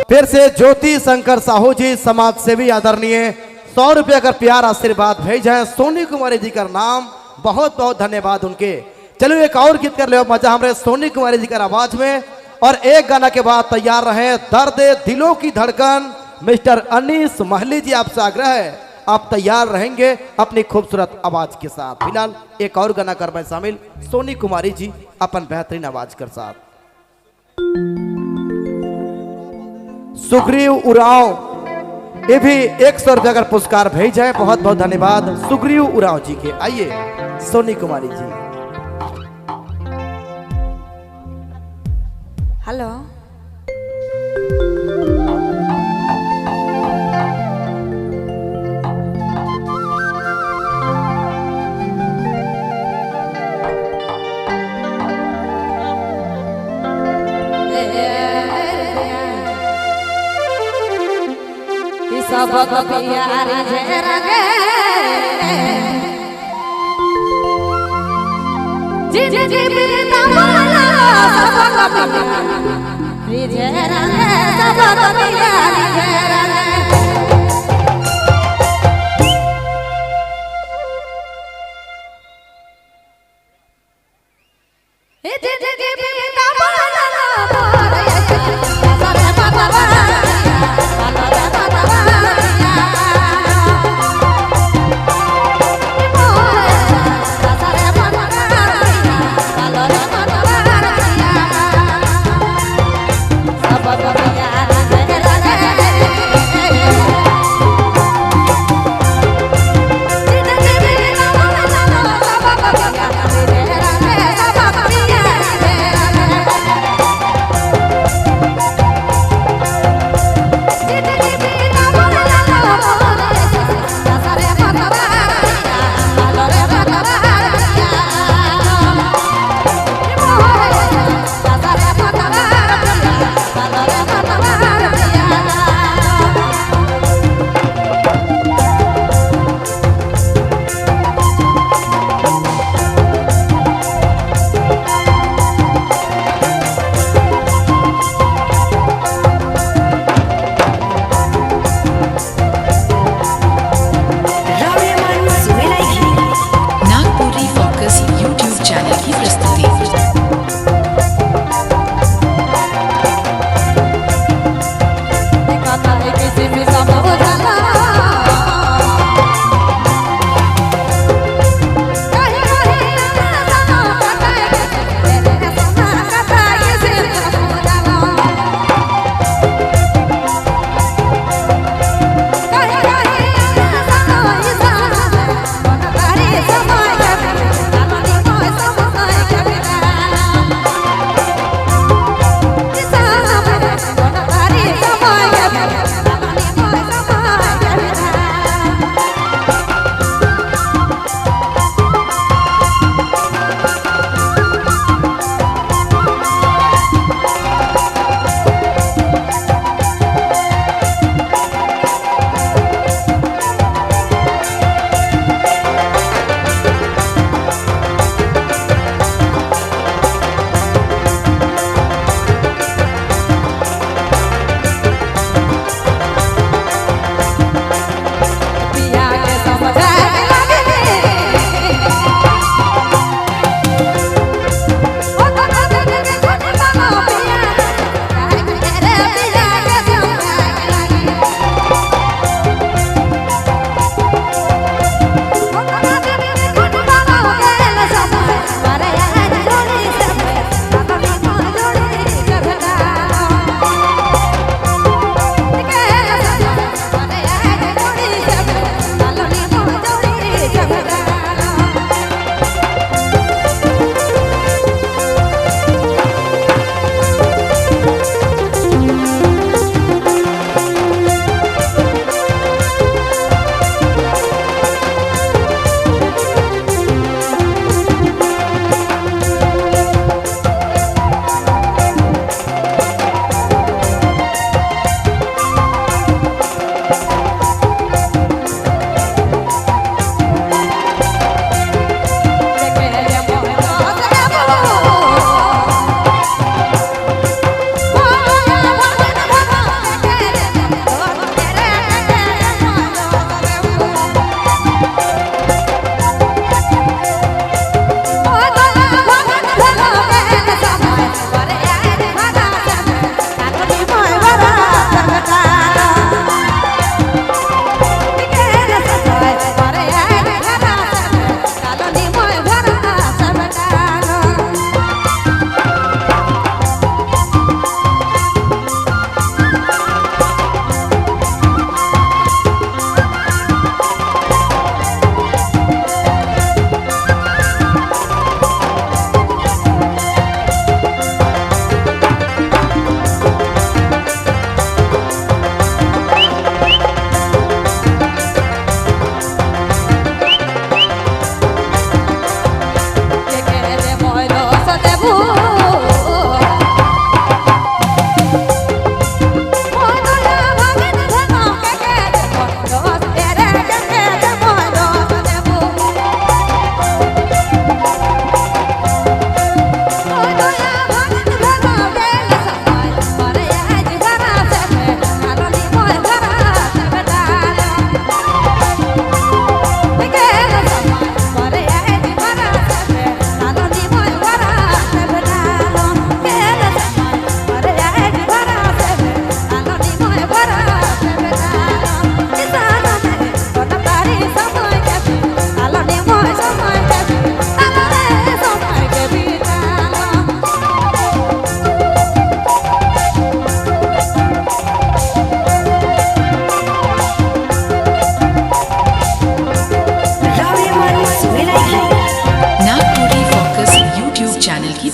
फिर से ज्योति शंकर साहू जी समाज सेवी आदरणीय 100 रुपये अगर प्यार आशीर्वाद भेज है सोनी कुमारी जी का नाम, बहुत बहुत धन्यवाद उनके। चलो एक और गीत कर ले मजा हमारे सोनी कुमारी जी का आवाज में, और एक गाना के बाद तैयार रहे दर्द दिलों की धड़कन मिस्टर अनीस महली जी, आपसे आग्रह है आप तैयार रहेंगे अपनी खूबसूरत आवाज के साथ। फिलहाल एक और गाना कर में शामिल सोनी कुमारी जी अपन बेहतरीन आवाज के साथ। सुग्रीव उराव ये भी 100 रुपये अगर पुरस्कार भेज है, बहुत बहुत धन्यवाद सुग्रीव उराव जी के। आइए सोनी कुमारी जी। हेलो सबक प्यारी रंगे जी जी जी बिरता बोला सबक प्यारी रंगे सबक प्यारी रंगे जी जी जी बिरता बोला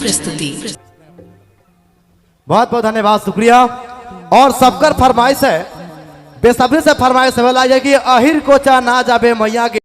प्रस्तुति। बहुत बहुत धन्यवाद, शुक्रिया। और सबकर फरमाइश है, बेसब्री से फरमाइश है कि अहिर को चा ना जाबे मैया के